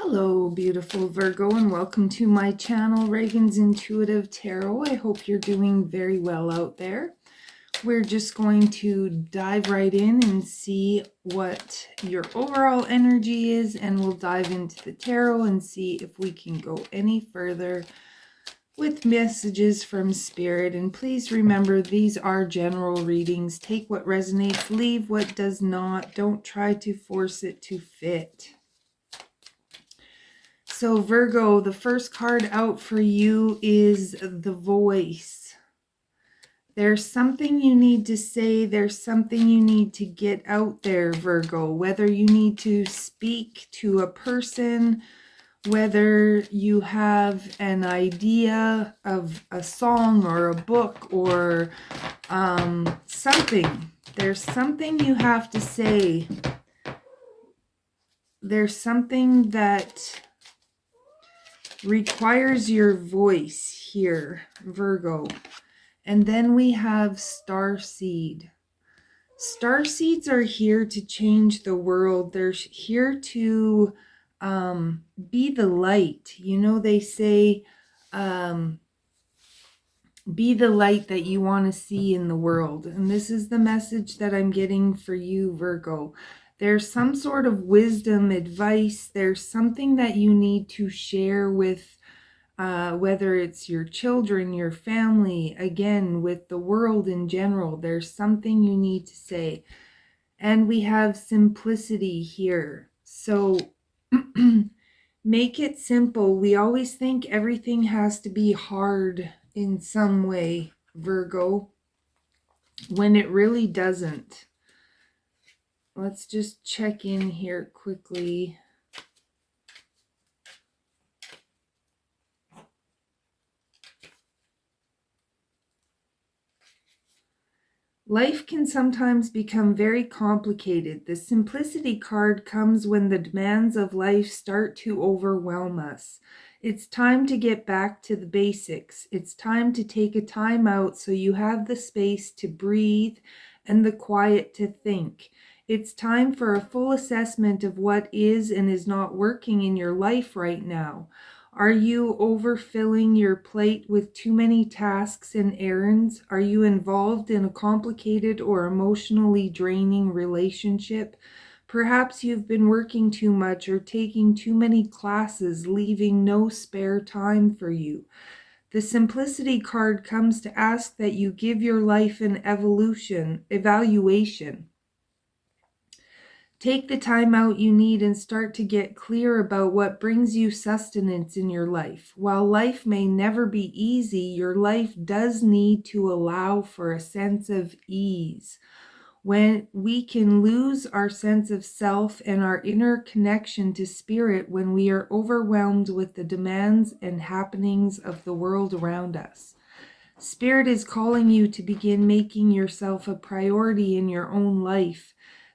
Hello, beautiful Virgo, and welcome to my channel, Ragean's Intuitive Tarot. I hope you're doing very well out there. We're just going to dive right in and see what your overall energy is, and we'll dive into the tarot and see if we can go any further with messages from Spirit. And please remember, these are general readings. Take what resonates, leave what does not. Don't try to force it to fit. So Virgo, the first card out for you is the Voice. There's something you need to say. There's something you need to get out there, Virgo. Whether you need to speak to a person, whether you have an idea of a song or a book or something. There's something you have to say. There's something that requires your voice here, Virgo. And then we have Starseed. Starseeds are here to change the world. They're here to be the light. You know, they say, be the light that you want to see in the world. And this is the message that I'm getting for you, Virgo. There's some sort of wisdom, advice. There's something that you need to share with, whether it's your children, your family, again, with the world in general. There's something you need to say. And we have simplicity here. So make it simple. We always think everything has to be hard in some way, Virgo, when it really doesn't. Let's just check in here quickly. Life can sometimes become very complicated. The simplicity card comes when the demands of life start to overwhelm us. It's time to get back to the basics. It's time to take a time out so you have the space to breathe and the quiet to think. It's time for a full assessment of what is and is not working in your life right now. Are you overfilling your plate with too many tasks and errands? Are you involved in a complicated or emotionally draining relationship? Perhaps you've been working too much or taking too many classes, leaving no spare time for you. The simplicity card comes to ask that you give your life an evaluation. Take the time out you need and start to get clear about what brings you sustenance in your life. While life may never be easy, your life does need to allow for a sense of ease. When we can lose our sense of self and our inner connection to spirit when we are overwhelmed with the demands and happenings of the world around us. Spirit is calling you to begin making yourself a priority in your own life.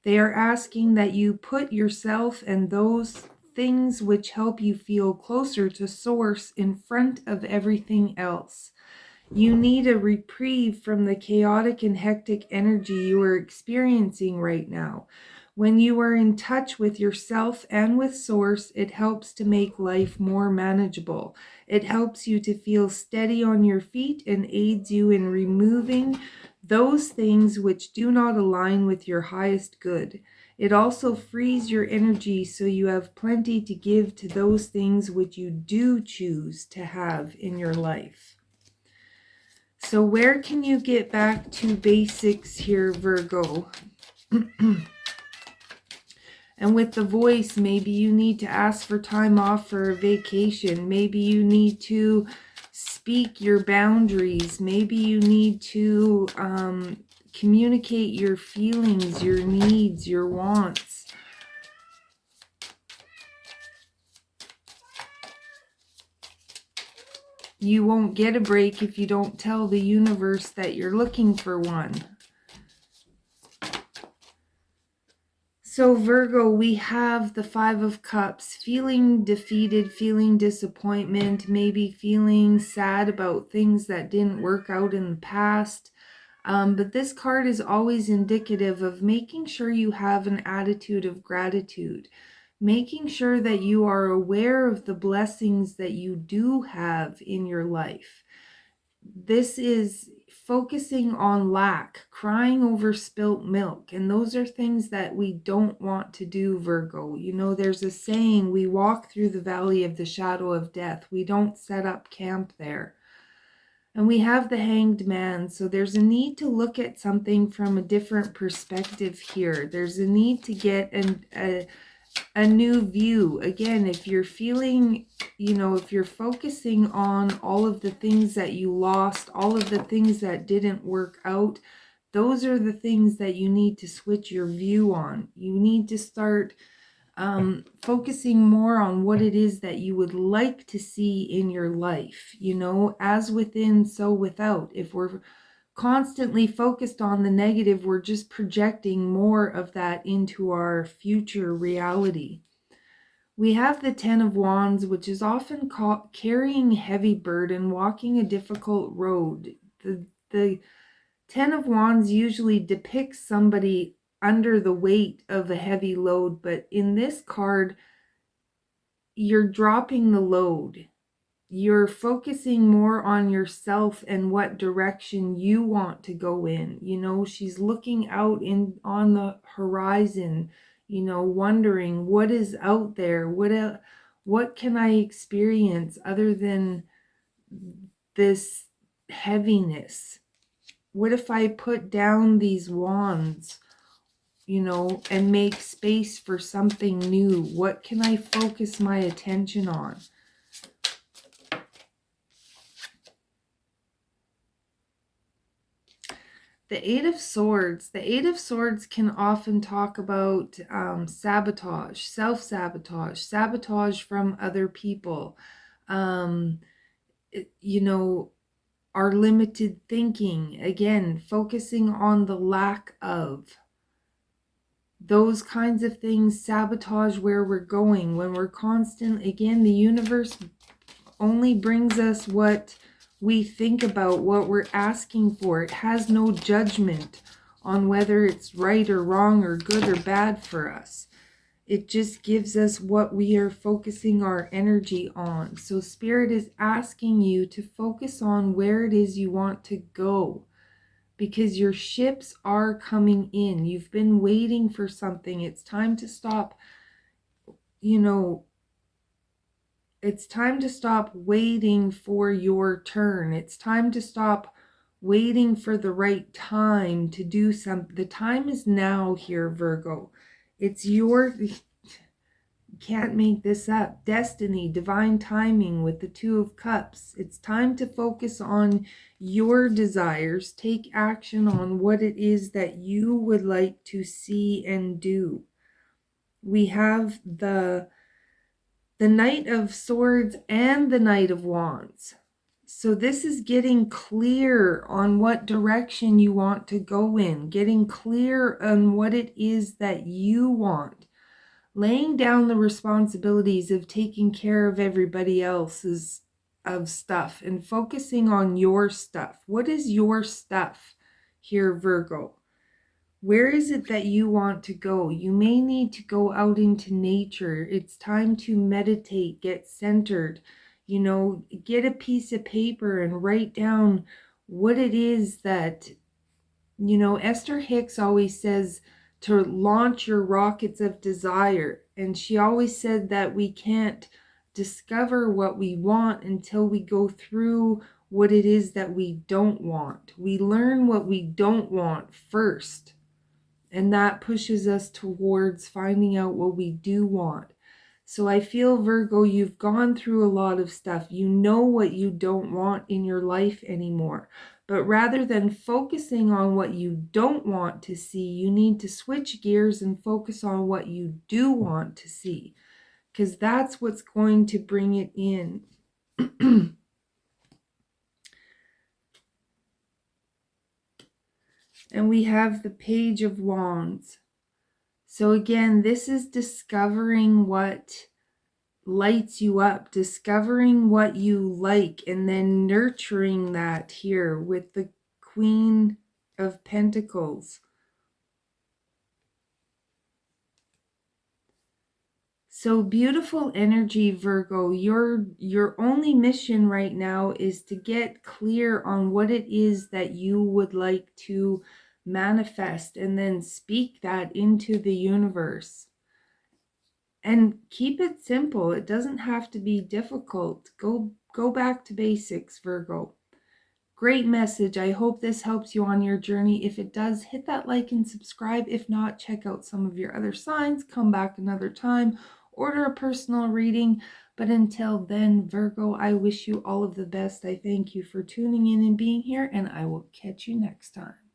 They are asking that you put yourself and those things which help you feel closer to Source in front of everything else. You need a reprieve from the chaotic and hectic energy you are experiencing right now. When you are in touch with yourself and with Source, it helps to make life more manageable. It helps you to feel steady on your feet and aids you in removing those things which do not align with your highest good. It also frees your energy so you have plenty to give to those things which you do choose to have in your life. So where can you get back to basics here, Virgo? And with the Voice, maybe you need to ask for time off for a vacation. Maybe you need to speak your boundaries. Maybe you need to communicate your feelings, your needs, your wants. You won't get a break if you don't tell the universe that you're looking for one. So Virgo, we have the Five of Cups, feeling defeated, feeling disappointment, maybe feeling sad about things that didn't work out in the past. But this card is always indicative of making sure you have an attitude of gratitude. making sure that you are aware of the blessings that you do have in your life. This is focusing on lack, crying over spilt milk, and those are things that we don't want to do, Virgo. You know, there's a saying, we walk through the valley of the shadow of death. We don't set up camp there. And we have the Hanged Man, so there's a need to look at something from a different perspective here. There's a need to get a new view. Again, if you're feeling, you know, if you're focusing on all of the things that you lost, all of the things that didn't work out, those are the things that you need to switch your view on. You need to start focusing more on what it is that you would like to see in your life, you know, as within, so without. If we're constantly focused on the negative, we're just projecting more of that into our future reality. We have the Ten of Wands, which is often called carrying heavy burden, walking a difficult road. The Ten of Wands usually depicts somebody under the weight of a heavy load, but in this card, you're dropping the load. You're focusing more on yourself and what direction you want to go in. You know, she's looking out on the horizon, you know, wondering what is out there. What can I experience other than this heaviness? What if I put down these wands, you know, and make space for something new? What can I focus my attention on? The Eight of Swords. The Eight of Swords can often talk about sabotage, self-sabotage, sabotage from other people, you know, our limited thinking. Again, focusing on the lack of those kinds of things, sabotage where we're going. When we're constant, again, the universe only brings us what we think about, what we're asking for. It has no judgment on whether it's right or wrong or good or bad for us. It just gives us what we are focusing our energy on. So Spirit is asking you to focus on where it is you want to go, because your ships are coming in. You've been waiting for something. It's time to stop, you know, it's time to stop waiting for your turn. It's time to stop waiting for the right time to do something. The time is now here, Virgo. It's your, can't make this up, destiny, divine timing with the Two of Cups. It's time to focus on your desires. Take action on what it is that you would like to see and do. We have the Knight of Swords and the Knight of Wands. So this is getting clear on what direction you want to go in, getting clear on what it is that you want, laying down the responsibilities of taking care of everybody else's of stuff and focusing on your stuff. What is your stuff here, Virgo? Where is it that you want to go? You may need to go out into nature. It's time to meditate, get centered, you know, get a piece of paper and write down what it is that, you know, Esther Hicks always says to launch your rockets of desire. And she always said that we can't discover what we want until we go through what it is that we don't want. We learn what we don't want first. And that pushes us towards finding out what we do want. So I feel, Virgo, you've gone through a lot of stuff. You know what you don't want in your life anymore. But rather than focusing on what you don't want to see, you need to switch gears and focus on what you do want to see, because that's what's going to bring it in. And we have the Page of Wands. So again, this is discovering what lights you up, discovering what you like, and then nurturing that here with the Queen of Pentacles. So beautiful energy, Virgo. Your only mission right now is to get clear on what it is that you would like to manifest, and then speak that into the universe. And keep it simple. It doesn't have to be difficult. Go back to basics, Virgo. Great message. I hope this helps you on your journey. If it does, hit that like and subscribe. If not, check out some of your other signs. Come back another time. Order a personal reading. But until then, Virgo, I wish you all of the best. I thank you for tuning in and being here, and I will catch you next time.